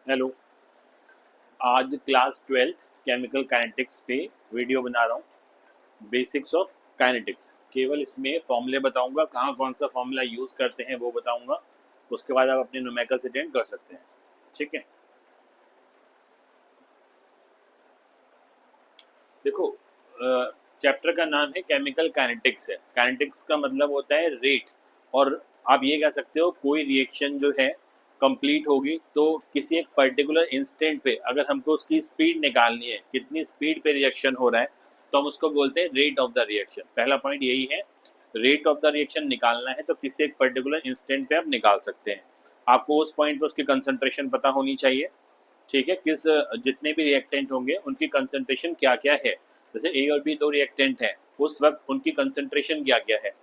Hello. आज class 12th chemical kinetics पे video बना रहा हूँ। बेसिक्स ऑफ काइनेटिक्स, केवल इसमें फॉर्मूले बताऊंगा, कहाँ कौन सा फॉर्मूला यूज़ करते हैं वो बताऊंगा। उसके बाद आप अपने न्यूमेरिकल से अटेंड कर सकते हैं। ठीक है, देखो, चैप्टर का नाम है केमिकल काइनेटिक्स है। काइनेटिक्स का मतलब होता है रेट। और आप ये कह सकते हो कोई रिएक्शन जो है कंप्लीट होगी तो किसी एक पर्टिकुलर इंस्टेंट पे अगर हमको उसकी स्पीड निकालनी है, कितनी स्पीड पे रिएक्शन हो रहा है, तो हम उसको बोलते हैं रेट ऑफ द रिएक्शन। पहला पॉइंट यही है, रेट ऑफ द रिएक्शन निकालना है तो किसी एक पर्टिकुलर इंस्टेंट पे आप निकाल सकते हैं। आपको उस पॉइंट पे उसकी कंसंट्रेशन पता होनी चाहिए। ठीक है, किस जितने भी रिएक्टेंट होंगे उनकी कंसंट्रेशन क्या क्या है। जैसे ए और बी दो रिएक्टेंट हैं, उस वक्त उनकी कंसंट्रेशन क्या क्या है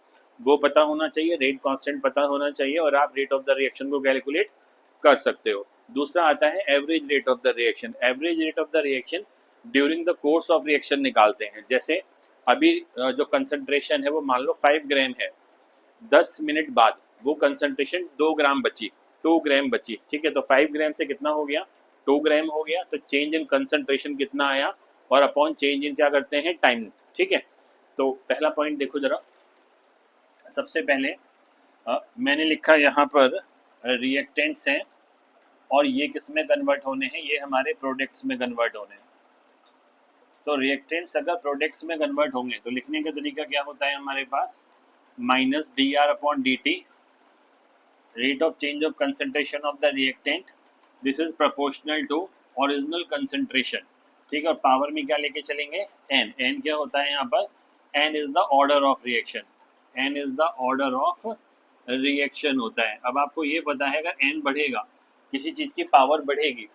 वो पता होना चाहिए, रेट कांस्टेंट पता होना चाहिए और आप रेट ऑफ द रिएक्शन को कैलकुलेट कर सकते हो। दूसरा आता है average rate of the reaction. Average rate of the reaction during the course of reaction निकालते हैं। जैसे अभी जो कंसंट्रेशन है वो मान लो 5 ग्राम है, 10 मिनट बाद वो कंसंट्रेशन 2 ग्राम बची, 2 ग्राम बची। ठीक है, तो 5 ग्राम से कितना हो गया, 2 ग्राम हो गया। तो चेंज इन कंसंट्रेशन कितना आया, और अपॉन चेंज इन क्या करते हैं, टाइम। ठीक है, तो पहला पॉइंट देखो जरा। सबसे पहले मैंने लिखा यहाँ पर रिएक्टेंट्स हैं और ये किस में कन्वर्ट होने हैं, ये हमारे प्रोडक्ट्स में कन्वर्ट होने हैं। तो रिएक्टेंट्स अगर प्रोडक्ट्स में कन्वर्ट होंगे तो लिखने का तरीका क्या होता है हमारे पास, minus d are upon D t, rate of change of concentration of the reactant, this is proportional to original concentration। ठीक है, और पावर में क्या लेके चलेंगे, n। n क्या होता है यहाँ पर, n is the order of reaction, n is the order of reaction होता है। अब आपको ये पता है अगर n बढ़ेगा, किसी चीज की पावर बढ़ेगी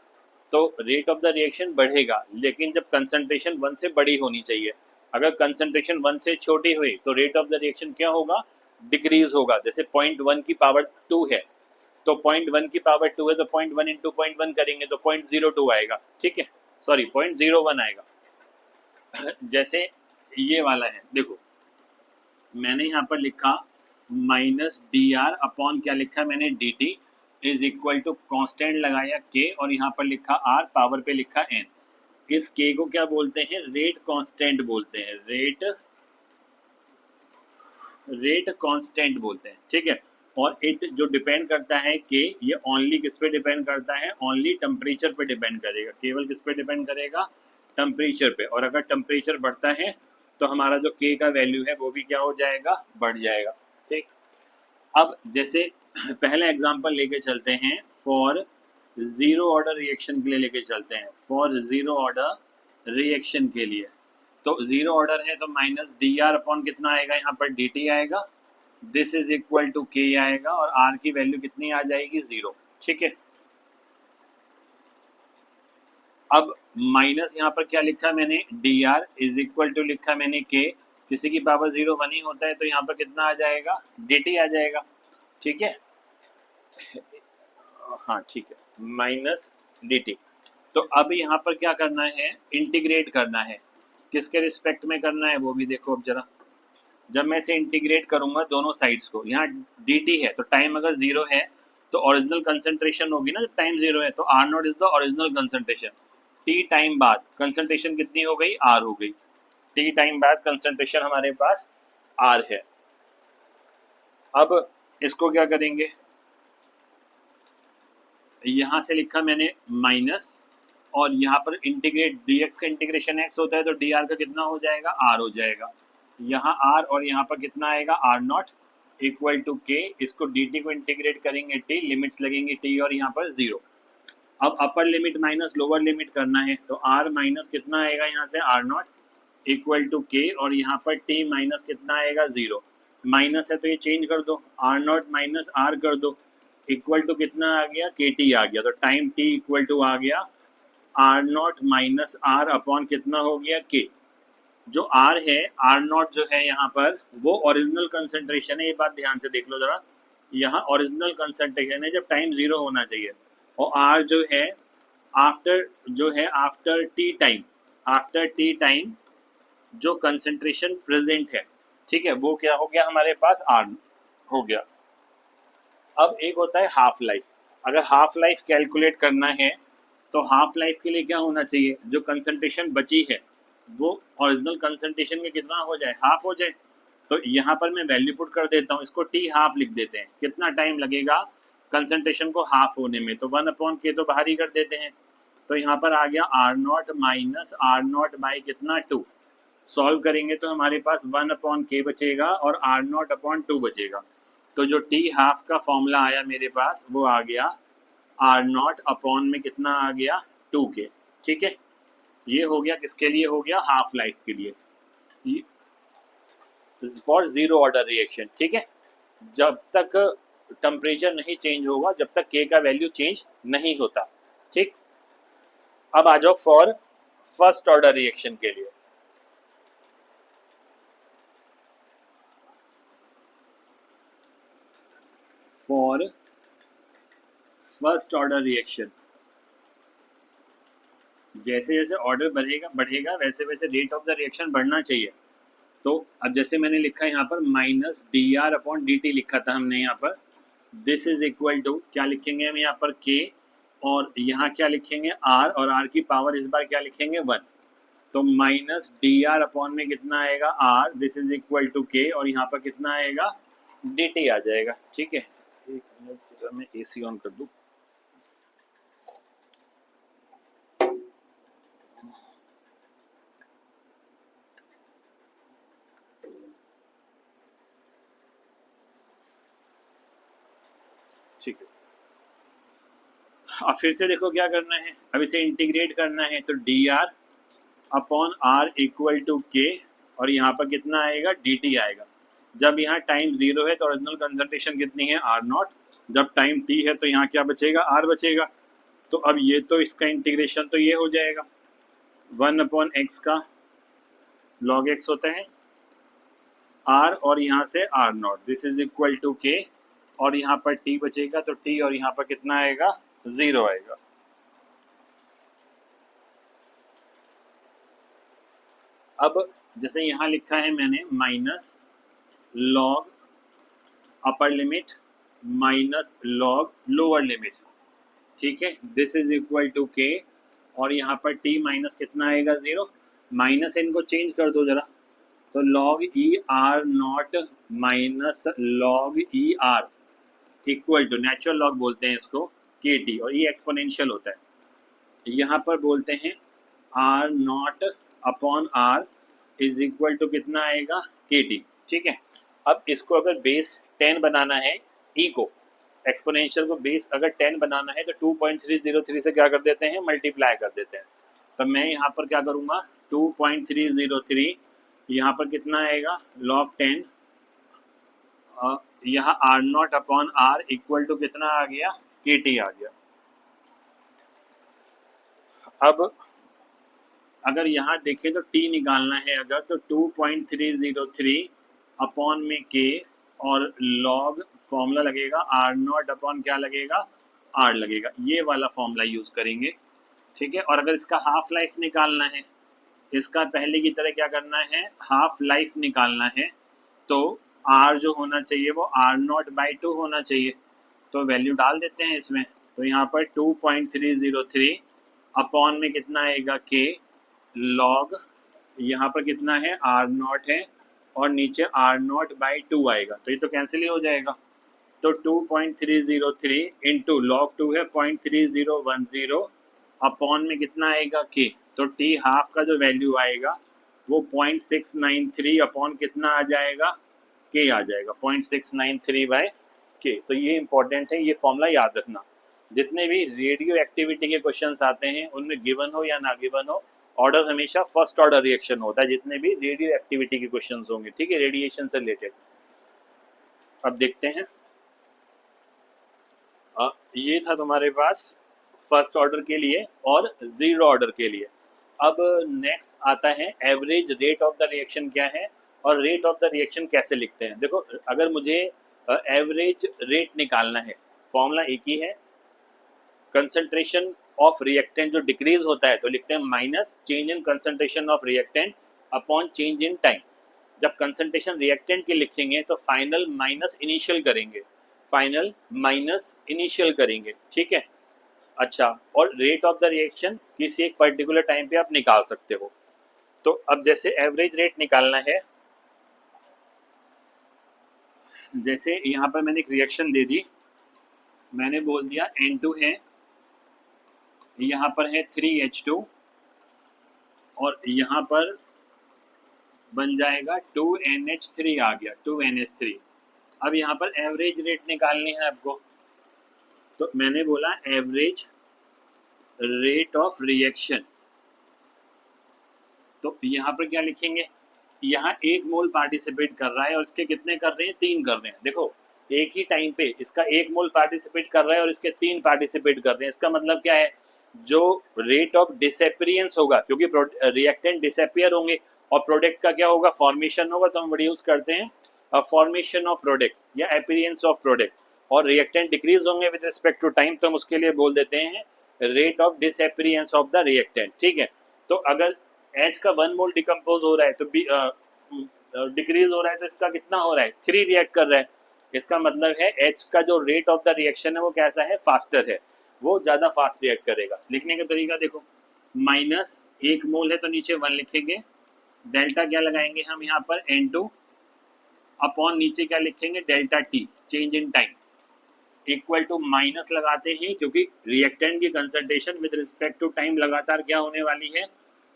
तो रेट ऑफ द रिएक्शन बढ़ेगा, लेकिन जब कंसंट्रेशन 1 से बड़ी होनी चाहिए। अगर कंसंट्रेशन 1 से छोटी हुई तो रेट ऑफ द रिएक्शन क्या होगा, डिक्रीज होगा। जैसे 0.1 की पावर 2 है, तो 0.1 की पावर 2 है तो 0.1 इंटू 0.1 करेंगे तो 0.02 आएगा। ठीक है, सॉरी 0.01 आएगा। जैसे ये वाला है, देखो मैंने यहाँ पर लिखा माइनस डी आर अपॉन क्या लिखा मैंने, D T is equal to constant लगाया के और यहाँ पर लिखा आर, पावर पे लिखा एन। इस के को क्या बोलते हैं, रेट कांस्टेंट बोलते हैं, रेट कांस्टेंट बोलते हैं। ठीक है, और इट जो डिपेंड करता है के, ये ओनली किस पे डिपेंड करता है, ओनली टेम्परेचर पे डिपेंड करेगा। केवल किस पे डिपेंड करेगा, टेम्परेचर पे। और अगर टेम्परेचर बढ़ता है तो हमारा जो के का वैल्यू है वो भी क्या हो जाएगा, बढ़ जाएगा। ठीक, अब जैसे पहले एग्जांपल लेके चलते हैं, फॉर जीरो ऑर्डर रिएक्शन के लिए लेके चलते हैं, फॉर जीरो ऑर्डर रिएक्शन के लिए। तो जीरो ऑर्डर है तो माइनस डी आर अपॉन कितना आएगा, यहाँ पर डी टी आएगा, दिस इज इक्वल टू के आएगा, और आर की वैल्यू कितनी आ जाएगी, 0। ठीक है, अब माइनस यहाँ पर क्या लिखा मैंने, D R is equal to लिखा मैंने के, किसी की पावर 0 1 ही होता है तो यहाँ पर कितना आ जाएगा, डी टी आ जाएगा। ठीक है, हाँ ठीक है, माइनस डी टी। तो अब यहाँ पर क्या करना है, इंटीग्रेट करना है। किसके रिस्पेक्ट में करना है वो भी देखो। अब जरा, जब मैं इसे इंटीग्रेट करूंगा दोनों साइड्स को, यहाँ डी टी है तो टाइम अगर 0 है तो ओरिजिनल कंसंट्रेशन होगी ना, जब टाइम 0 है तो R naught is the original concentration. T time बाद कंसंट्रेशन कितनी हो गई, आर हो गई। टी टाइम बाद कंसंट्रेशन हमारे पास आर है। अब इसको क्या करेंगे, यहाँ से लिखा मैंने माइनस, और यहाँ पर इंटीग्रेट, dx का इंटीग्रेशन x होता है तो dr का कितना हो जाएगा, r हो जाएगा। यहाँ r और यहाँ पर कितना आएगा, r नॉट इक्वल टू के। इसको dt को इंटीग्रेट करेंगे t, लिमिट्स लगेंगे t और यहाँ पर 0। अब अपर लिमिट माइनस लोअर लिमिट करना है तो r माइनस कितना आएगा, यहाँ से r not equal to k, और यहाँ पर t माइनस कितना आएगा, 0। माइनस है तो ये चेंज कर दो, r नॉट माइनस r कर दो, इक्वल टू कितना आ गया, के टी आ गया। तो टाइम t इक्वल टू आ गया R naught minus R upon कितना हो गया, के। जो आर है, आर नॉट जो है यहाँ पर वो ओरिजिनल कंसंट्रेशन है, ये बात ध्यान से देख लो जरा। यहाँ ओरिजिनल कंसंट्रेशन है जब टाइम 0 होना चाहिए, और आर जो है आफ्टर, जो है after T time, after T time जो कंसंट्रेशन प्रेजेंट है। ठीक है, वो क्या हो गया हमारे पास, आर हो गया। अब एक होता है हाफ लाइफ। अगर हाफ लाइफ कैलकुलेट करना है तो हाफ लाइफ के लिए क्या होना चाहिए, जो कंसंट्रेशन बची है वो ओरिजिनल कंसंट्रेशन में कितना हो जाए, हाफ हो जाए। तो यहाँ पर मैं वैल्यू पुट कर देता हूँ, इसको टी हाफ लिख देते हैं। कितना टाइम लगेगा कंसंट्रेशन को हाफ होने में, तो 1/k तो बाहर ही कर देते हैं। तो यहाँ पर आ गया R0 माइनस R0 बाई कितना 2। सॉल्व करेंगे तो हमारे पास 1/k बचेगा और R0/2 बचेगा। तो जो टी हाफ का फॉर्मूला आया मेरे पास वो आ गया R0 अपॉन में कितना आ गया 2k। ठीक है, ये हो गया किसके लिए, हो गया हाफ लाइफ के लिए फॉर जीरो ऑर्डर रिएक्शन। ठीक है, जब तक टेम्परेचर नहीं चेंज होगा, जब तक k का वैल्यू चेंज नहीं होता। ठीक, अब आ जाओ फॉर फर्स्ट ऑर्डर रिएक्शन के लिए। फॉर फर्स्ट ऑर्डर रिएक्शन जैसे जैसे ऑर्डर बढ़ेगा वैसे वैसे रेट ऑफ द रिएक्शन बढ़ना चाहिए। तो अब जैसे मैंने लिखा है यहाँ पर माइनस dr/dt लिखा था हमने यहाँ पर, दिस इज इक्वल टू क्या लिखेंगे हम यहाँ पर k, और यहाँ क्या लिखेंगे r, और r की पावर इस बार क्या लिखेंगे 1। तो माइनस dr/ में कितना आएगा r, this is equal to k, और यहाँ पर कितना आएगा dt आ जाएगा। ठीक है, एक मिनट मैं AC ऑन कर दूँ। ठीक है, अब फिर से देखो क्या करना है, अब इसे इंटीग्रेट करना है। तो dr/r इक्वल टू k, और यहाँ पर कितना आएगा dt आएगा। जब यहाँ टाइम 0 है तो ओरिजिनल कंसंट्रेशन कितनी है R0, जब टाइम t है तो यहाँ क्या बचेगा r बचेगा। तो अब ये तो इसका इंटीग्रेशन तो ये हो जाएगा 1/x का log x होता है r, और यहाँ से R0, this is equal to k, और यहाँ पर t बचेगा तो t, और यहाँ पर कितना आएगा 0 आएगा। अब जैसे यहाँ लिखा है मैंने minus log upper limit minus log lower limit. ठीक है, this is equal to k, और यहाँ पर t माइनस कितना आएगा 0, माइनस इनको चेंज कर दो जरा। तो log ER0 minus log ER equal to natural log बोलते हैं इसको KT, और ये एक्सपोनेंशियल होता है। यहाँ पर बोलते हैं R0/R इज इक्वल टू कितना आएगा KT। ठीक है, अब इसको अगर बेस 10 बनाना है, ई को एक्सपोनेंशियल को बेस अगर 10 बनाना है तो 2.303 से क्या कर देते हैं, मल्टीप्लाई कर देते हैं। तो मैं यहाँ पर क्या करूँगा 2.303, यहाँ पर कितना आएगा log 10, यहाँ R0/R इक्वल टू कितना आ गया KT आ गया। अब अगर यहाँ देखें तो t निकालना है अगर, तो 2.303 अपॉन में k, और log फॉर्मूला लगेगा R0 अपॉन क्या लगेगा R लगेगा, ये वाला फॉर्मूला यूज करेंगे। ठीक है, और अगर इसका हाफ लाइफ निकालना है, इसका पहले की तरह क्या करना है, हाफ लाइफ निकालना है, तो R जो होना चाहिए वो R0/2 होना चाहिए। तो वैल्यू डाल देते हैं इसमें। तो यहाँ पर 2.303 अपॉन में कितना आएगा k, लॉग यहाँ पर कितना है R0 है, और नीचे R0/2 आएगा, तो ये तो कैंसिल ही हो जाएगा। तो 2.303 इंटू लॉग 2 है 0.3010 अपॉन में कितना आएगा k, तो t हाफ का जो वैल्यू आएगा वो 0.693 अपॉन कितना आ जाएगा k आ जाएगा 0.693/k। तो ये इंपॉर्टेंट है, ये फॉर्मूला याद रखना। जितने भी रेडियो एक्टिविटी के क्वेश्चंस आते हैं उनमें गिवन हो या ना गिवन हो, ऑर्डर हमेशा फर्स्ट ऑर्डर रिएक्शन होता है, जितने भी रेडियो एक्टिविटी के क्वेश्चंस होंगे। ठीक है, रेडिएशन से रिलेटेड। अब देखते हैं, ये था तुम्हारे पास फर्स्ट ऑर्डर के लिए और जीरो ऑर्डर के लिए। अब नेक्स्ट आता है average rate of the reaction क्या है, और रेट ऑफ द रिएक्शन कैसे लिखते हैं। देखो, अगर मुझे एवरेज रेट निकालना है, फॉर्मूला एक ही है, कंसंट्रेशन ऑफ रिएक्टेंट जो डिक्रीज होता है तो लिखते हैं minus change in concentration of reactant upon change in time. जब कंसंट्रेशन रिएक्टेंट की लिखेंगे तो फाइनल माइनस इनिशियल करेंगे, फाइनल माइनस इनिशियल करेंगे। ठीक है, अच्छा, और रेट ऑफ द रिएक्शन किसी एक पर्टिकुलर टाइम पे आप निकाल सकते हो। तो अब जैसे एवरेज रेट निकालना है, जैसे यहाँ पर मैंने एक रिएक्शन दे दी, मैंने बोल दिया N2 है, यहाँ पर है 3H2 और यहाँ पर बन जाएगा 2NH3 आ गया, 2NH3। अब यहाँ पर एवरेज रेट निकालनी है आपको, तो मैंने बोला एवरेज रेट ऑफ रिएक्शन। तो यहाँ पर क्या लिखेंगे, यहाँ 1 मोल पार्टिसिपेट कर रहा है और इसके कितने कर रहे हैं, 3 कर रहे हैं। देखो एक ही टाइम पे इसका 1 मोल पार्टिसिपेट कर रहा है और इसके 3 पार्टिसिपेट कर रहे हैं। इसका मतलब क्या है, जो रेट ऑफ डिसअपियरेंस होगा, क्योंकि रिएक्टेंट डिसअपियर होंगे और प्रोडक्ट का क्या होगा, फॉर्मेशन होगा, तो हम यूज करते हैं फॉर्मेशन ऑफ प्रोडक्ट या अपीयरेंस ऑफ प्रोडक्ट। और रिएक्टेंट डिक्रीज होंगे विद रिस्पेक्ट टू टाइम, तो हम उसके लिए बोल देते हैं rate of disappearance of the reactant. ठीक है, तो अगर एच का 1 मोल डिकम्पोज हो रहा है तो डिक्रीज हो रहा है, तो इसका कितना हो रहा है, 3 रिएक्ट कर रहा है। इसका मतलब है एच का जो रेट ऑफ द रिएक्शन है वो कैसा है, फास्टर है, वो ज्यादा फास्ट रिएक्ट करेगा। लिखने का तरीका देखो, माइनस 1 मोल है तो नीचे 1 लिखेंगे, डेल्टा क्या लगाएंगे हम यहाँ पर N2 अपॉन नीचे क्या लिखेंगे, delta T, change in time, equal to minus लगाते हैं क्योंकि रिएक्टेंट की concentration with respect to time लगातार क्या होने वाली है,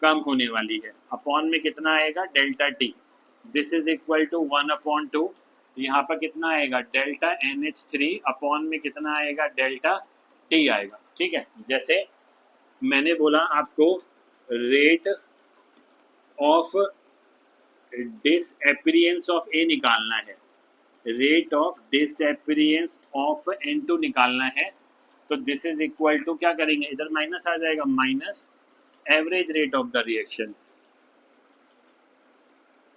कम होने वाली है। अपॉन में कितना आएगा, delta T, this is equal to 1/2। यहाँ पर कितना आएगा, डेल्टा NH3 अपॉन में कितना आएगा, डेल्टा टी आएगा। ठीक है, जैसे मैंने बोला आपको रेट ऑफ डिसअपियरेंस ऑफ ए निकालना है, rate of disappearance of N2 निकालना है, तो दिस इज इक्वल टू क्या करेंगे, इधर माइनस आ जाएगा, minus average rate of the reaction,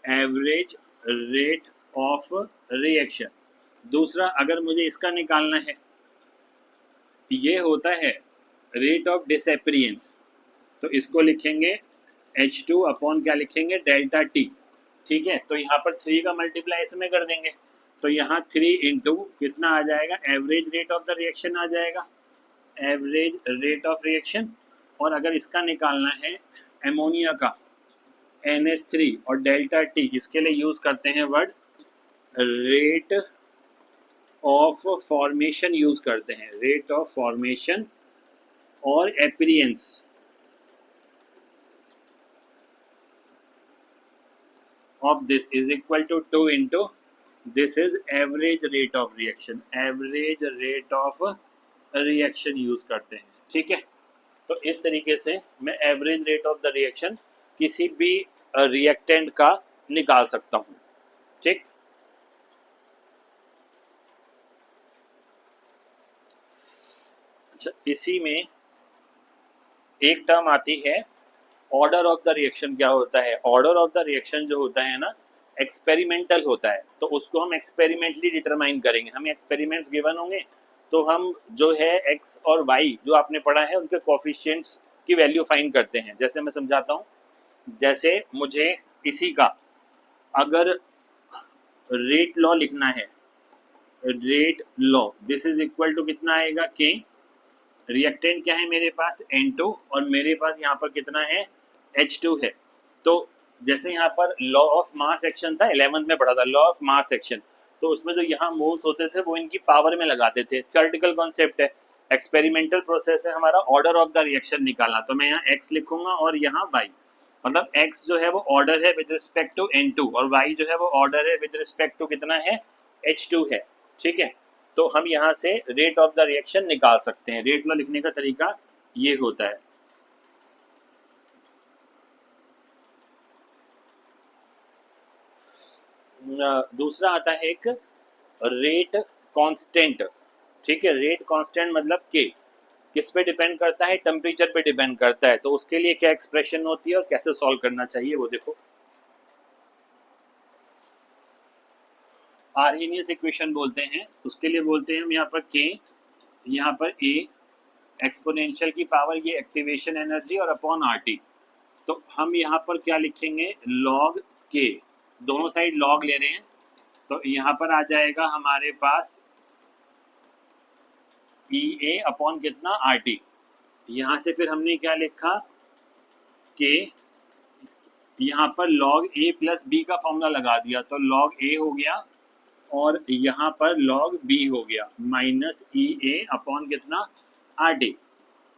average rate of reaction. दूसरा अगर मुझे इसका निकालना है, ये होता है रेट ऑफ डिसअपियरेंस, तो इसको लिखेंगे H2 अपॉन क्या लिखेंगे, डेल्टा टी। ठीक है, तो यहाँ पर 3 का मल्टीप्लाई इसमें कर देंगे, तो यहाँ 3 इंटू कितना आ जाएगा, average rate of the reaction आ जाएगा, एवरेज रेट ऑफ रिएक्शन। और अगर इसका निकालना है एमोनिया का, NH3 और डेल्टा टी, इसके लिए यूज करते हैं word rate of formation, use करते हैं रेट ऑफ फॉर्मेशन और appearance of this is equal to 2 into this is average rate of reaction, average rate of reaction use करते हैं। ठीक है, तो इस तरीके से मैं average rate of the reaction किसी भी रिएक्टेंट का निकाल सकता हूँ। ठीक, अच्छा, इसी में एक टर्म आती है ऑर्डर ऑफ द रिएक्शन। क्या होता है, ऑर्डर ऑफ द रिएक्शन जो होता है ना, एक्सपेरिमेंटल होता है, तो उसको हम एक्सपेरिमेंटली डिटरमाइन करेंगे। हमें एक्सपेरिमेंट्स गिवन होंगे तो हम जो है एक्स और वाई जो आपने पढ़ा है उनके कोफिशिएंट्स की वैल्यू फाइंड करते हैं। जैसे मैं समझाता हूँ, जैसे मुझे इसी का अगर रेट लॉ लिखना है, rate law, this is equal to कितना आएगा, के, रिएक्टेंट क्या है मेरे पास, N2, और मेरे पास यहाँ पर कितना है, H2 है। तो जैसे यहाँ पर लॉ ऑफ मास एक्शन था, 11th में पढ़ा था लॉ ऑफ मास एक्शन, तो उसमें जो यहाँ मोल्स होते थे वो इनकी पावर में लगाते थे। थ्योरेटिकल कॉन्सेप्ट है, एक्सपेरिमेंटल प्रोसेस है हमारा ऑर्डर ऑफ द रिएक्शन निकालना। तो मैं यहाँ x लिखूंगा और यहाँ y, मतलब x जो है वो ऑर्डर है विद रिस्पेक्ट टू N2 और y जो है वो ऑर्डर है विद रिस्पेक्ट टू कितना है, H2 है। ठीक है, तो हम यहाँ से रेट ऑफ द रिएक्शन निकाल सकते हैं। रेट लॉ लिखने का तरीका ये होता है। दूसरा आता है एक रेट कांस्टेंट। ठीक है, रेट कांस्टेंट मतलब के किस पे डिपेंड करता है, टेम्परेचर पे डिपेंड करता है। तो उसके लिए क्या एक्सप्रेशन होती है और कैसे सॉल्व करना चाहिए वो देखो। आर्हेनियस इक्वेशन बोलते हैं, उसके लिए बोलते हैं हम यहाँ पर के, यहाँ पर ए, एक्सपोनेंशियल की पावर ये एक्टिवेशन एनर्जी और अपॉन RT। तो हम यहाँ पर क्या लिखेंगे, लॉग के, दोनों साइड लॉग ले रहे हैं, तो यहाँ पर आ जाएगा हमारे पास EA अपॉन कितना, RT। यहाँ से फिर हमने क्या लिखा कि यहाँ पर log a प्लस बी का फॉर्मूला लगा दिया, तो log a हो गया और यहाँ पर log b हो गया माइनस ई ए अपॉन कितना आर टी।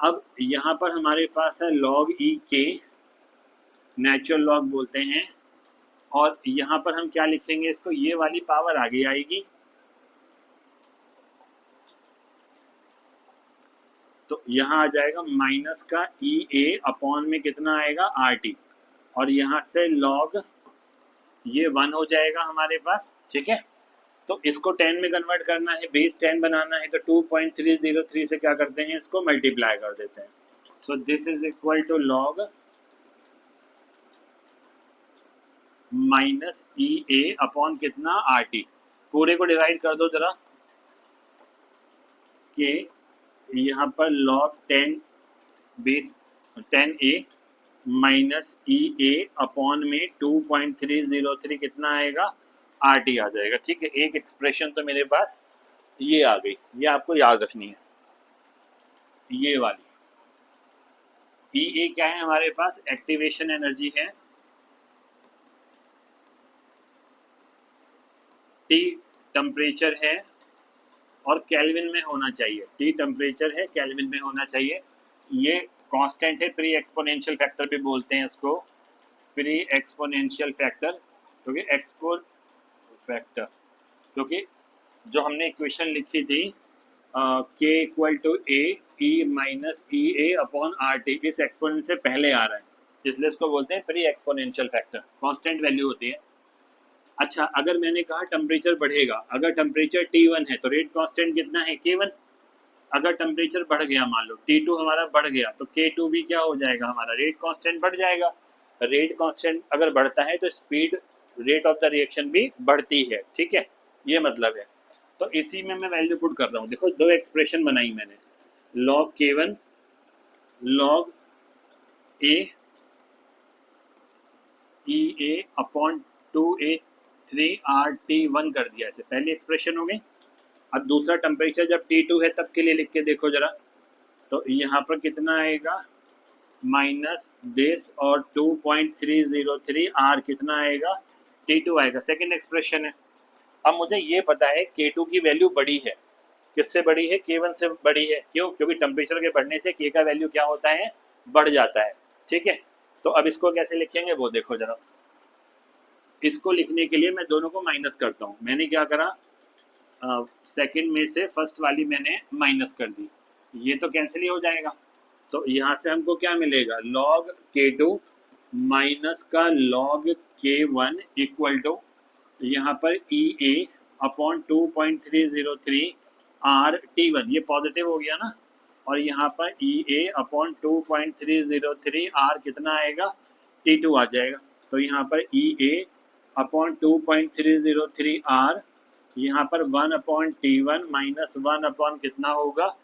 अब यहाँ पर हमारे पास है log e के, नेचुरल लॉग बोलते हैं, और यहाँ पर हम क्या लिखेंगे इसको, ये वाली पावर आगे आएगी, तो यहाँ आ जाएगा माइनस का ई ए अपॉन में कितना आएगा आर टी, और यहाँ से log ये 1 हो जाएगा हमारे पास। ठीक है, तो इसको 10 में कन्वर्ट करना है, बेस 10 बनाना है, तो 2.303 से क्या करते हैं, इसको मल्टीप्लाई कर देते हैं। So this is equal to log minus E A upon कितना आर टी। पूरे को डिवाइड कर दो जरा, कि यहाँ पर log 10 base 10a minus E A upon में 2.303 कितना आएगा, आर टी आ जाएगा। ठीक है, एक एक्सप्रेशन तो मेरे पास ये आ गई, ये आपको याद रखनी है, ये वाली। ई ए क्या है हमारे पास, एक्टिवेशन एनर्जी है, टी टेम्परेचर है और केल्विन में होना चाहिए, टी टेम्परेचर है केल्विन में होना चाहिए। ये कांस्टेंट है, प्री एक्सपोनेंशियल फैक्टर भी बोलते हैं इसको, प्री एक्सपोनेंशियल फैक्टर, क्योंकि एक्सपो फैक्टर, क्योंकि जो हमने इक्वेशन लिखी थी k equal to A E minus E A upon R T, इस एक्सपोनेंट से पहले आ रहा है, इसलिए इसको बोलते हैं pre exponential factor, constant value होती है। अच्छा, अगर मैंने कहा टेम्परेचर बढ़ेगा, अगर टेम्परेचर T1 है तो रेट कांस्टेंट कितना है, K1। अगर टेम्परेचर बढ़ गया, मान लो T2 हमारा बढ़ गया, तो K2 भी क्या हो जाएगा, हमारा रेट कांस्टेंट बढ़ जाएगा। रेट कांस्टेंट अगर बढ़ता है तो speed, rate of the reaction भी बढ़ती है। ठीक है, ये मतलब है। तो इसी में मैं वैल्यू पुट कर रहा हूँ। देखो, दो एक्सप्रेशन बनाई मैंने, log K1 log A E A upon 2a3RT1 कर दिया, ऐसे पहली एक्सप्रेशन हो गई। अब दूसरा टेम्परेचर जब T2 है तब के लिए लिख के देखो जरा, तो यहाँ पर कितना आएगा, माइनस दिस और 2.303 आर कितना आएगा, T2 आएगा, सेकेंड एक्सप्रेशन है। अब मुझे ये पता है K2 की वैल्यू बड़ी है, किससे बड़ी है, K1 से बड़ी है। क्यों, क्योंकि टेम्परेचर के बढ़ने से K का वैल्यू क्या होता है, बढ़ जाता है। ठीक है, तो अब इसको कैसे लिखेंगे वो देखो जरा। इसको लिखने के लिए मैं दोनों को माइनस करता हूँ। मैंने क्या करा, सेकंड में से फर्स्ट वाली मैंने माइनस कर दी, ये तो कैंसिल ही हो जाएगा। तो यहाँ से हमको क्या मिलेगा, log K2 माइनस का log K1 इक्वल टू यहाँ पर ई ए अपॉन 2.303 आर T1, ये पॉजिटिव हो गया ना, और यहाँ पर ई ए अपॉन 2.303 आर कितना आएगा, T2 आ जाएगा। तो यहाँ पर ई ए अपॉन 2.303 आर, यहाँ पर 1/T1 माइनस 1 कितना होगा,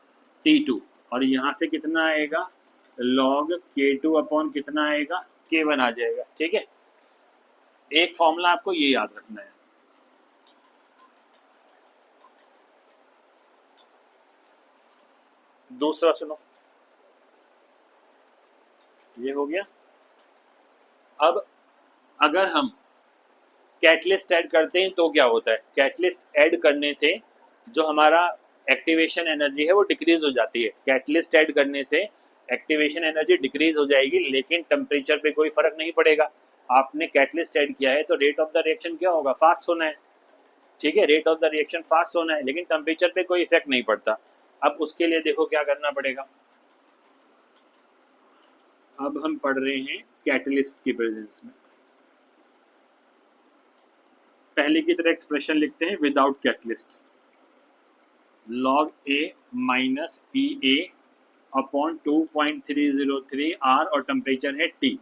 T2, और यहाँ से कितना आएगा, log K2 अपॉन कितना आएगा, K1 आ जाएगा। ठीक है, एक फॉर्मूला आपको ये याद रखना है। दूसरा सुनो, ये हो गया। अब अगर हम कैटलिस्ट ऐड करते हैं तो क्या होता है, कैटलिस्ट ऐड करने से जो हमारा एक्टिवेशन एनर्जी है वो डिक्रीज हो जाती है। कैटलिस्ट ऐड करने से एक्टिवेशन एनर्जी डिक्रीज हो जाएगी, लेकिन टेम्परेचर पे कोई फर्क नहीं पड़ेगा। आपने कैटलिस्ट ऐड किया है तो रेट ऑफ द रिएक्शन क्या होगा, फास्ट होना है। ठीक है, rate of the reaction fast होना है, लेकिन टेम्परेचर पे कोई इफेक्ट नहीं पड़ता। अब उसके लिए देखो क्या करना पड़ेगा। अब हम पढ़ रहे हैं कैटलिस्ट की प्रेजेंस में। पहले की तरह एक्सप्रेशन लिखते हैं without catalyst, log A minus E A upon 2.303 R और टेम्परेचर है T।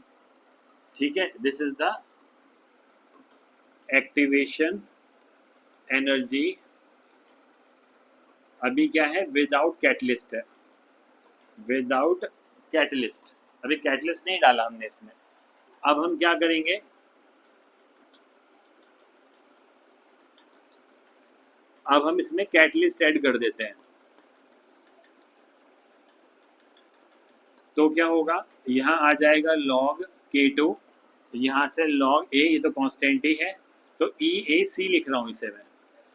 ठीक है, this is the activation energy. अभी क्या है, विदाउट कैटलिस्ट है, विदाउट कैटलिस्ट, अभी कैटलिस्ट नहीं डाला हमने इसमें। अब हम क्या करेंगे, अब हम इसमें कैटलिस्ट ऐड कर देते हैं। तो क्या होगा, यहाँ आ जाएगा log K2, यहाँ से log A, ये तो कांस्टेंट ही है, तो EAC लिख रहा हूँ इसे मैं,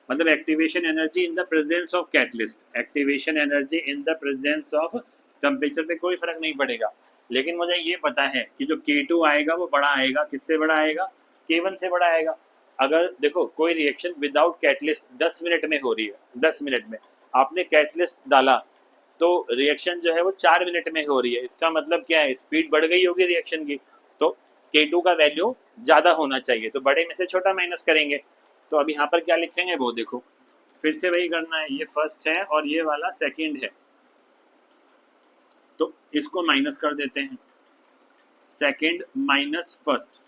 मतलब activation energy in the presence of catalyst. Activation energy in the presence of, temperature पे कोई फर्क नहीं पड़ेगा, लेकिन मुझे ये पता है कि जो K2 आएगा वो बड़ा आएगा, किससे बड़ा आएगा, K1 से बड़ा आएगा। अगर देखो कोई रिएक्शन विदाउट कैटलिस्ट 10 मिनट में हो रही है, 10 मिनट में आपने कैटलिस्ट डाला तो रिएक्शन जो है वो 4 मिनट में हो रही है, इसका मतलब क्या है, स्पीड बढ़ गई होगी रिएक्शन की, तो K2 का वैल्यू ज़्यादा होना चाहिए, तो बड़े में से छोटा माइनस करेंगे। तो अब यहाँ पर क्या लिखेंगे वो देखो, फिर से वही करना है, ये फर्स्ट है और ये वाला सेकंड है, तो इसको माइनस कर देते हैं, सेकंड माइनस फर्स्ट,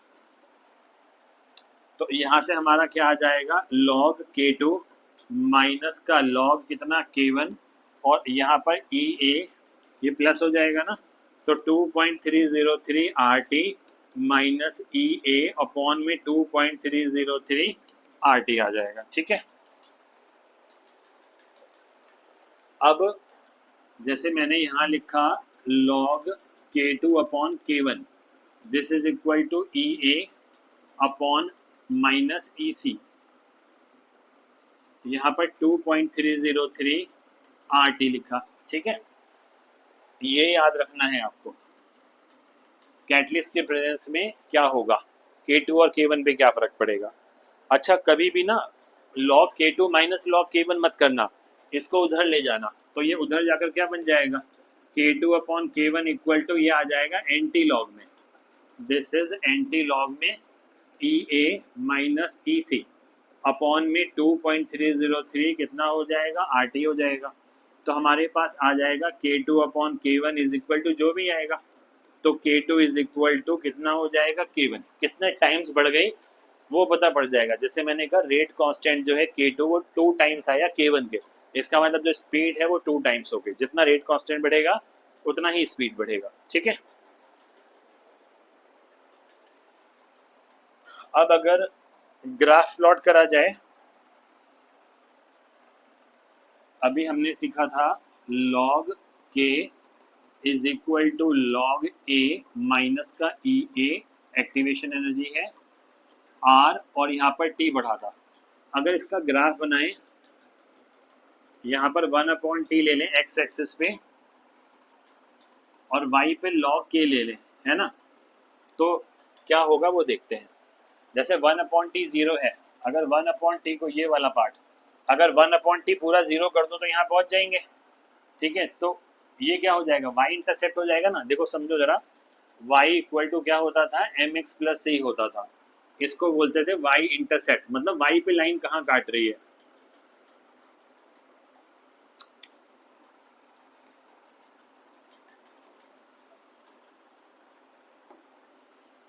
तो यहाँ से हमारा क्या आ जाएगा, log K2 माइनस का log कितना K1, और यहाँ पर EA ये प्लस हो जाएगा ना, तो 2.303 RT माइनस EA अपॉन में 2.303 RT आ जाएगा। ठीक है, अब जैसे मैंने यहाँ लिखा log K2 upon K1, this is equal to EA upon minus EC, यहाँ पर 2.303 RT लिखा। ठीक है, ये याद रखना है आपको, कैटलिस्ट के प्रेजेंस में क्या होगा, K2 और K1 पे क्या फर्क पड़ेगा। अच्छा, कभी भी ना log K2 minus log K1 मत करना, इसको उधर ले जाना, तो ये उधर जाकर क्या बन जाएगा, K2 upon K1 equal to ये आ जाएगा एंटी लॉग में, दिस इज एंटी लॉग में EA माइनस EC अपॉन में 2.303 कितना हो जाएगा, RT हो जाएगा। तो हमारे पास आ जाएगा K2 upon K1 is equal to जो भी आएगा, तो K2 इज इक्वल टू कितना हो जाएगा, K1 कितने टाइम्स बढ़ गई वो पता पड़ जाएगा। जैसे मैंने कहा रेट कांस्टेंट जो है K2 वो 2 टाइम्स आया K1 के, इसका मतलब जो स्पीड है वो 2 टाइम्स हो गई, जितना रेट कांस्टेंट बढ़ेगा उतना ही स्पीड बढ़ेगा। ठीक है, अब अगर ग्राफ प्लॉट करा जाए, अभी हमने सीखा था log K is equal to log A minus का EA एक्टिवेशन एनर्जी है R, और यहाँ पर T बढ़ा था। अगर इसका ग्राफ बनाएं, यहाँ पर 1/T ले लें x एक्सिस पे और y पे log K ले लें, है ना, तो क्या होगा वो देखते हैं। जैसे 1/T 0 है, अगर 1/T को ये वाला पार्ट अगर 1/T पूरा 0 कर दो तो यहाँ पहुँच जाएंगे। ठीक है, तो ये क्या हो जाएगा, y इंटरसेप्ट हो जाएगा ना, देखो समझो जरा, y इक्वल टू क्या होता था, mx प्लस c होता था, इसको बोलते थे y इंटरसेप्ट, मतलब y पे लाइन कहाँ काट रही है,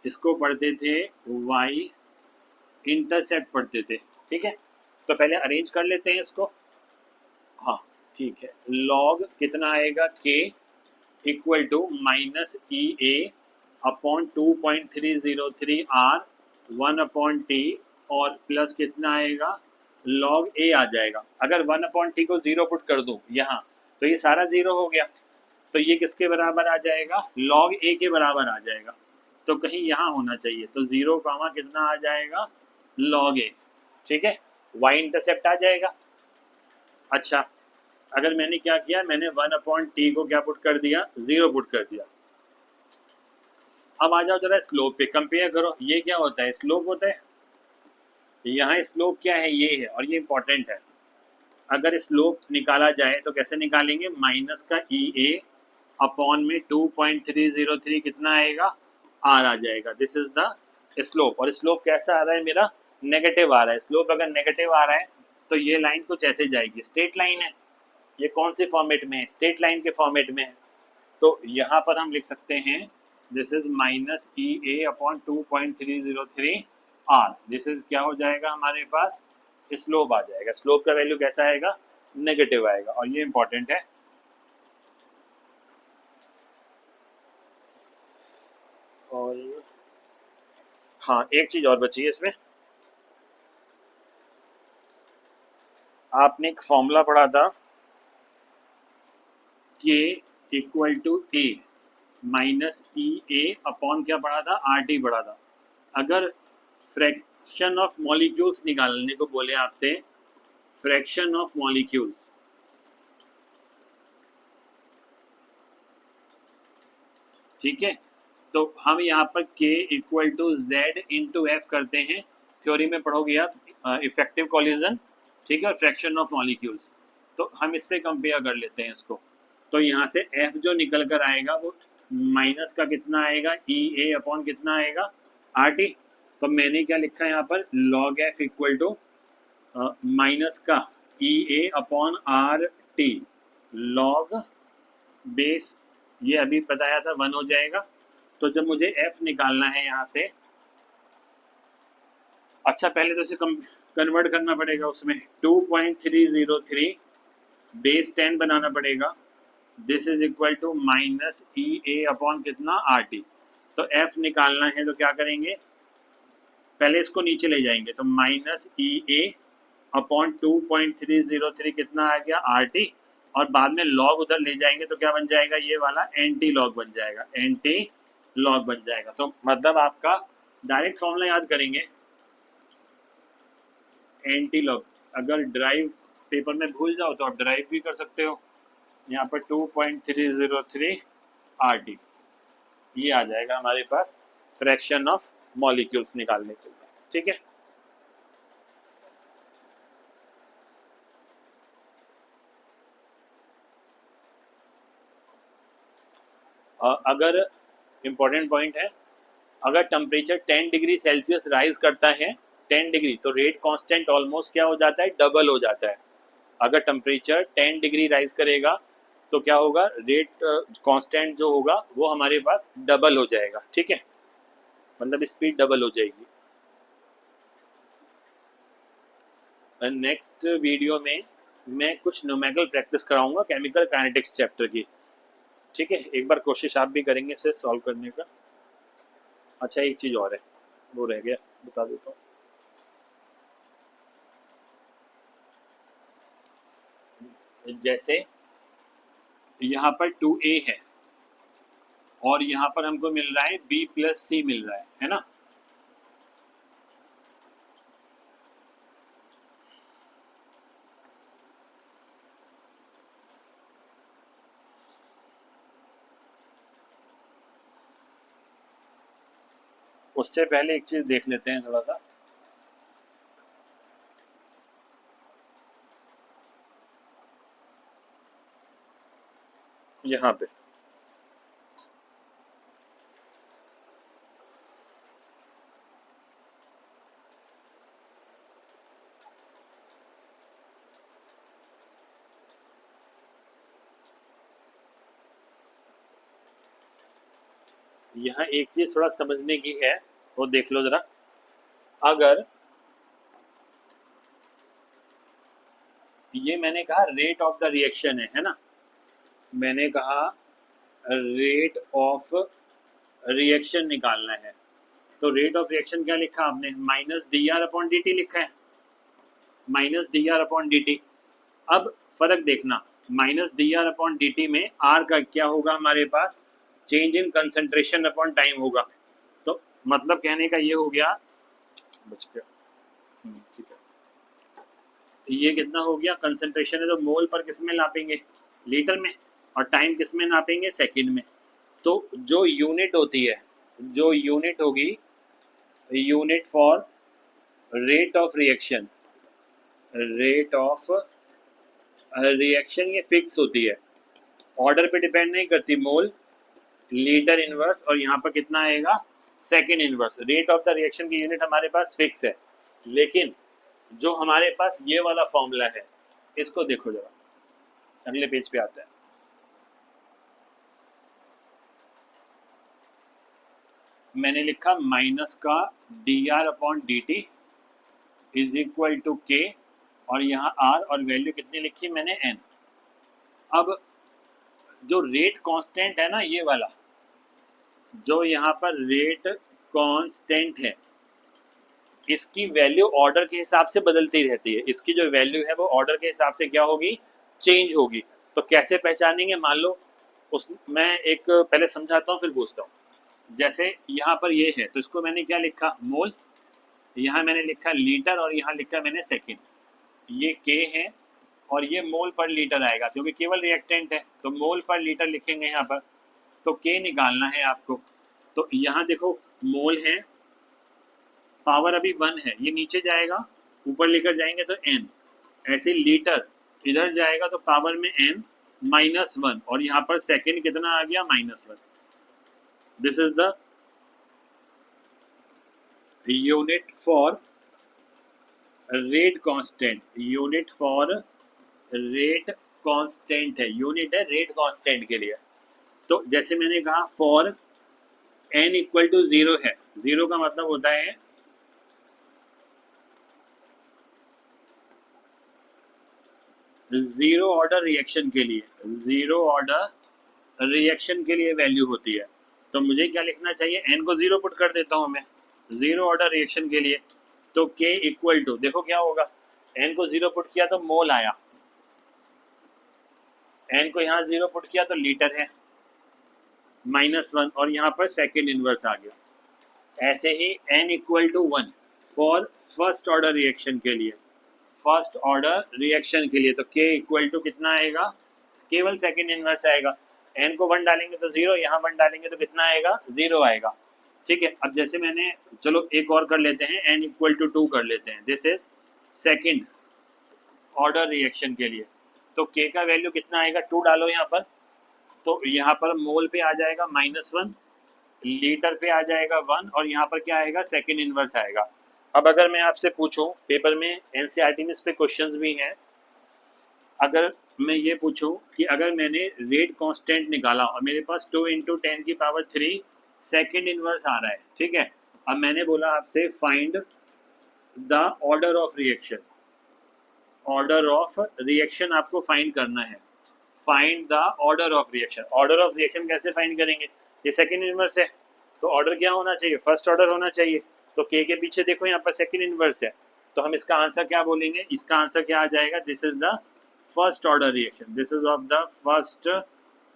इसको पढ़ते थे y इंटरसेप्ट पढ़ते थे। ठीक है, तो पहले अरेंज कर लेते हैं इसको। हाँ ठीक है, log कितना आएगा, k equal to minus EA upon 2.303 R 1/T, और प्लस कितना आएगा, log A आ जाएगा। अगर 1/T को 0 पुट कर दूं यहाँ, तो ये सारा 0 हो गया, तो ये किसके बराबर आ जाएगा, log A के बराबर आ जाएगा, तो कहीं यहाँ होना चाहिए, तो 0 कामा कितना आ जाएगा, log A। ठीक है, y इंटरसेप्ट आ जाएगा। अच्छा, अगर मैंने क्या किया, मैंने 1/T को क्या पुट कर दिया, 0 पुट कर दिया। अब आ जाओ जरा स्लोप पे, कंपेयर करो, ये क्या होता है, स्लोप होता है, यहाँ स्लोप क्या है, ये है, और ये इंपॉर्टेंट है। अगर स्लोप निकाला जाए तो कैसे निकालेंगे, माइनस का EA अपॉन में 2.303 कितना आएगा, R आ जाएगा, दिस इज द स्लोप। और स्लोप कैसा आ रहा है मेरा, नेगेटिव आ रहा है। स्लोप अगर नेगेटिव आ रहा है तो ये लाइन कुछ ऐसे जाएगी, स्ट्रेट लाइन है, ये कौन से फॉर्मेट में है, स्ट्रेट लाइन के फॉर्मेट में है, तो यहाँ पर हम लिख सकते हैं this is minus EA upon 2.303 R, this is क्या हो जाएगा हमारे पास, स्लोप आ जाएगा। स्लोप का वैल्यू कैसा आएगा, नेगेटिव आएगा, और ये इंपॉर्टेंट है। और हाँ, एक चीज और बची है इसमें, आपने एक फॉर्मूला पढ़ा था K equal to A, minus E A upon क्या पढ़ा था, आर टी पढ़ा था। अगर फ्रैक्शन ऑफ मॉलिक्यूल्स निकालने को बोले आपसे, फ्रैक्शन ऑफ मॉलिक्यूल्स, ठीक है, तो हम यहाँ पर k equal to Z into F करते हैं। थ्योरी में पढ़ोगे आप इफेक्टिव कॉलिजन, ठीक है, और फ्रैक्शन ऑफ मॉलिक्यूल्स। तो हम इससे कंपेयर कर लेते हैं इसको। तो यहाँ से f जो निकल कर आएगा वो माइनस का कितना आएगा, ई ए अपॉन कितना आएगा, आर टी। तो मैंने क्या लिखा है यहाँ पर, log f equal to minus का E A upon R T log base, ये अभी बताया था 1 हो जाएगा। तो जब मुझे f निकालना है यहाँ से, अच्छा पहले तो इसे कन्वर्ट करना पड़ेगा उसमें, 2.303 बेस 10 बनाना पड़ेगा। This is equal to minus E A upon कितना, आर टी। तो f निकालना है तो क्या करेंगे, पहले इसको नीचे ले जाएंगे, तो माइनस ई ए अपॉन 2.303 कितना आ गया, आर टी, और बाद में लॉग उधर ले जाएंगे तो क्या बन जाएगा, ये वाला एंटी लॉग बन जाएगा, एंटी लॉग बन जाएगा। तो मतलब आपका डायरेक्ट फॉर्मूला याद करेंगे, एंटी लॉग। अगर ड्राइव पेपर में भूल जाओ तो आप ड्राइव भी कर सकते हो। यहाँ पर 2.303 आर टी, ये आ जाएगा हमारे पास फ्रैक्शन ऑफ मॉलिक्यूल्स निकालने के लिए, ठीक है। अगर इम्पोर्टेंट पॉइंट है, अगर टेम्परेचर 10 डिग्री सेल्सियस राइज करता है 10 डिग्री, तो रेट कांस्टेंट ऑलमोस्ट क्या हो जाता है, डबल हो जाता है। अगर टेम्परेचर 10 डिग्री राइज करेगा तो क्या होगा, रेट कांस्टेंट जो होगा वो हमारे पास डबल हो जाएगा, ठीक है, मतलब स्पीड डबल हो जाएगी। नेक्स्ट वीडियो में मैं कुछ न्यूमेरिकल प्रैक्टिस कराऊंगा केमिकल काइनेटिक्स चैप्टर की, ठीक है। एक बार कोशिश आप भी करेंगे इसे सॉल्व करने का। अच्छा एक चीज़ और है, वो रह गया, बता देता हूँ। जैसे यहाँ पर 2a है और यहाँ पर हमको मिल रहा है b प्लस सी मिल रहा है ना। उससे पहले एक चीज देख लेते हैं थोड़ा सा, यहाँ पे यहाँ एक चीज थोड़ा समझने की है, वो देख लो जरा। अगर ये मैंने कहा रेट ऑफ द रिएक्शन है ना, मैंने कहा रेट ऑफ रिएक्शन निकालना है, तो रेट ऑफ रिएक्शन क्या लिखा आपने, minus d are upon D t लिखा है, minus d are upon D t. अब फर्क देखना, minus d are upon D t में आर का क्या होगा हमारे पास, change in concentration upon time होगा। तो मतलब कहने का ये हो गया, बच गया, ठीक है, ये कितना हो गया, कंसंट्रेशन है तो मोल पर किस में नापेंगे, लीटर में, और टाइम किस में नापेंगे, सेकंड में। तो जो यूनिट होती है, जो यूनिट होगी, unit for rate of reaction, rate of reaction ये फिक्स होती है, ऑर्डर पे डिपेंड नहीं करती, मोल, लीटर इनवर्स, और यहाँ पर कितना आएगा, second inverse. Rate of the reaction की यूनिट हमारे पास फिक्स है, लेकिन जो हमारे पास ये वाला फॉर्मूला है, इसको देखो जरा, अगले पेज पे आता है। मैंने लिखा माइनस का D are upon D T is equal to k, और यहाँ आर और वैल्यू कितनी लिखी मैंने, एन। अब जो रेट कांस्टेंट है ना, ये वाला जो यहाँ पर रेट कांस्टेंट है, इसकी वैल्यू ऑर्डर के हिसाब से बदलती रहती है। इसकी जो वैल्यू है वो ऑर्डर के हिसाब से क्या होगी, चेंज होगी। तो कैसे पहचानेंगे, मान लो उस मैं एक पहले समझाता हूँ फिर पूछता हूँ। जैसे यहाँ पर ये है तो इसको मैंने क्या लिखा, मोल, यहाँ मैंने लिखा लीटर और यहाँ लिखा मैंने सेकेंड। ये के है और ये मोल पर लीटर आएगा क्योंकि केवल रिएक्टेंट है, तो मोल पर लीटर लिखेंगे यहाँ पर। तो के निकालना है आपको। तो यहाँ देखो मोल है, पावर अभी 1 है, ये नीचे जाएगा, ऊपर लेकर जाएंगे तो n, ऐसे लीटर इधर जाएगा तो पावर में n -1 और यहाँ पर सेकेंड कितना आ गया -1। This is the unit for rate constant. Unit for rate constant है, यूनिट है रेट कांस्टेंट के लिए। तो जैसे मैंने कहा फॉर n इक्वल टू 0 है, 0 का मतलब होता है जीरो ऑर्डर रिएक्शन के लिए, जीरो ऑर्डर रिएक्शन के लिए वैल्यू होती है। तो मुझे क्या लिखना चाहिए, n को 0 पुट कर देता हूं मैं, जीरो ऑर्डर रिएक्शन के लिए। तो k इक्वल टू, देखो क्या होगा, n को 0 पुट किया तो मोल आया, n को यहाँ 0 पुट किया तो लीटर है, -1 और यहाँ पर सेकेंड इनवर्स आ गया। ऐसे ही n equal to 1 for first order reaction के लिए, फर्स्ट ऑर्डर रिएक्शन के लिए तो k इक्वल टू कितना आएगा, केवल सेकेंड इनवर्स आएगा। n को 1 डालेंगे तो 0, यहाँ 1 डालेंगे तो कितना आएगा, 0 आएगा। ठीक है, अब जैसे मैंने, चलो एक और कर लेते हैं, n इक्वल टू 2 कर लेते हैं, this is second order reaction के लिए। तो k का वैल्यू कितना आएगा, 2 डालो यहाँ पर, तो यहाँ पर मोल पे आ जाएगा -1, लीटर पे आ जाएगा 1 और यहाँ पर क्या आएगा, सेकेंड इनवर्स आएगा। अब अगर मैं आपसे पूछूं, पेपर में एनसीईआरटी में इस पे क्वेश्चंस भी हैं, अगर मैं ये पूछूं कि अगर मैंने रेट कांस्टेंट निकाला और मेरे पास 2 × 10⁻³ सेकेंड इनवर्स आ रहा है, ठीक है, अब मैंने बोला आपसे find the order of reaction, order of reaction आपको फाइंड करना है, find the order of reaction. Order of reaction कैसे फाइंड करेंगे, ये सेकेंड इनवर्स है तो ऑर्डर क्या होना चाहिए, फर्स्ट ऑर्डर होना चाहिए। तो के पीछे देखो यहाँ पर सेकेंड इनवर्स है, तो हम इसका आंसर क्या बोलेंगे, इसका आंसर क्या आ जाएगा, this is the first order reaction, this is of the first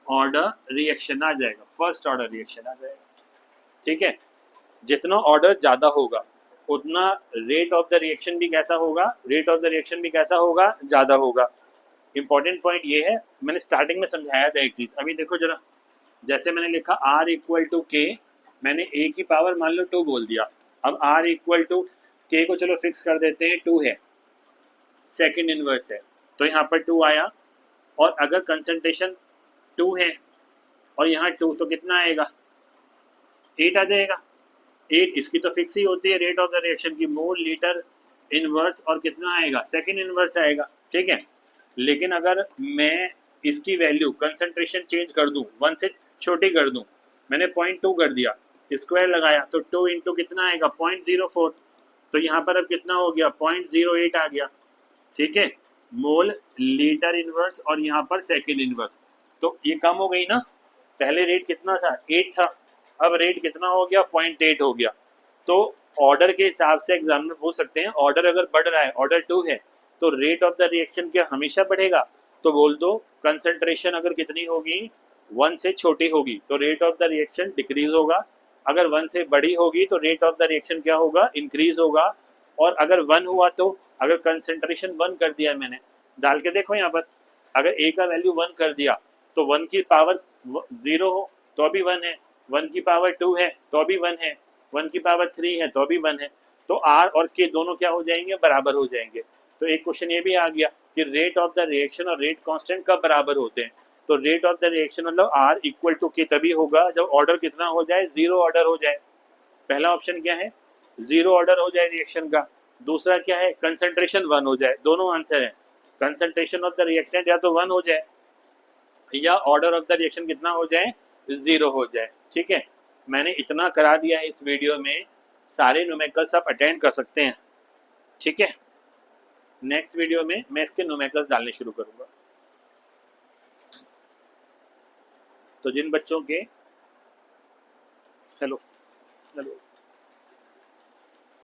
order reaction आ जाएगा, फर्स्ट ऑर्डर रिएक्शन आ जाएगा। ठीक है, जितना ऑर्डर ज्यादा होगा उतना रेट ऑफ द रिएक्शन भी कैसा होगा, रेट ऑफ द रिएक्शन भी कैसा होगा, ज्यादा होगा। इंपॉर्टेंट पॉइंट ये है, मैंने स्टार्टिंग में समझाया था एक चीज, अभी देखो जरा, जैसे मैंने लिखा R इक्वल टू के, मैंने a की पावर मान लो 2 बोल दिया, अब R इक्वल टू के को चलो फिक्स कर देते हैं, 2 है, सेकेंड इनवर्स है, तो यहाँ पर 2 आया। और अगर कंसंट्रेशन 2 है और यहाँ 2, तो कितना आएगा, 8 आ जाएगा। 8 इसकी तो फिक्स ही होती है रेट ऑफ द रिएक्शन की, मोल लीटर इनवर्स, और कितना आएगा, सेकेंड इनवर्स आएगा। ठीक है, लेकिन अगर मैं इसकी वैल्यू कंसंट्रेशन चेंज कर दूं, 1 से छोटी कर दूं, मैंने 0.2 कर दिया, स्क्वायर लगाया तो 2 × कितना आएगा, 0.04, तो यहाँ पर अब कितना हो गया, 0.08 आ गया। ठीक है, मोल लीटर इनवर्स और यहाँ पर सेकेंड इनवर्स, तो ये कम हो गई ना, पहले रेट कितना था, 8 था, अब रेट कितना हो गया, 0.8 हो गया। तो ऑर्डर के हिसाब से एग्जामिनर पूछ सकते हैं, ऑर्डर अगर बढ़ रहा है, ऑर्डर 2 है, तो रेट ऑफ द रिएक्शन क्या हमेशा बढ़ेगा, तो बोल दो कंसंट्रेशन अगर कितनी होगी, 1 से छोटी होगी तो rate of the reaction decrease होगा, अगर 1 से बड़ी होगी तो रेट ऑफ द रिएक्शन क्या होगा, इंक्रीज होगा। और अगर 1 हुआ तो, अगर कंसंट्रेशन 1 कर दिया मैंने, डाल के देखो यहाँ पर, अगर a का वैल्यू 1 कर दिया तो 1 की पावर 0 हो तो भी 1 है, 1 की पावर 2 है तो भी 1 है, 1 की पावर 3 है तो भी 1 है, तो r और k दोनों क्या हो जाएंगे, बराबर हो जाएंगे। तो एक क्वेश्चन ये भी आ गया कि रेट ऑफ द रिएक्शन और रेट कांस्टेंट कब बराबर होते हैं, तो रेट ऑफ द रिएक्शन मतलब r इक्वल टू k तभी होगा जब ऑर्डर कितना हो जाए, 0 ऑर्डर हो जाए। पहला ऑप्शन क्या है, 0 ऑर्डर हो जाए रिएक्शन का, दूसरा क्या है, कंसंट्रेशन 1 हो जाए, दोनों आंसर है, कंसंट्रेशन ऑफ द रिएक्टेंट या तो 1 हो जाए या ऑर्डर ऑफ द रिएक्शन कितना हो जाए, 0 हो जाए। ठीक है, मैंने इतना करा दिया है इस वीडियो में, सारे न्यूमेरिकल्स आप अटेंड कर सकते हैं। ठीक है, नेक्स्ट वीडियो में मैं इसके न्यूमेरिकल्स डालने शुरू करूंगा। तो जिन बच्चों के, हेलो हेलो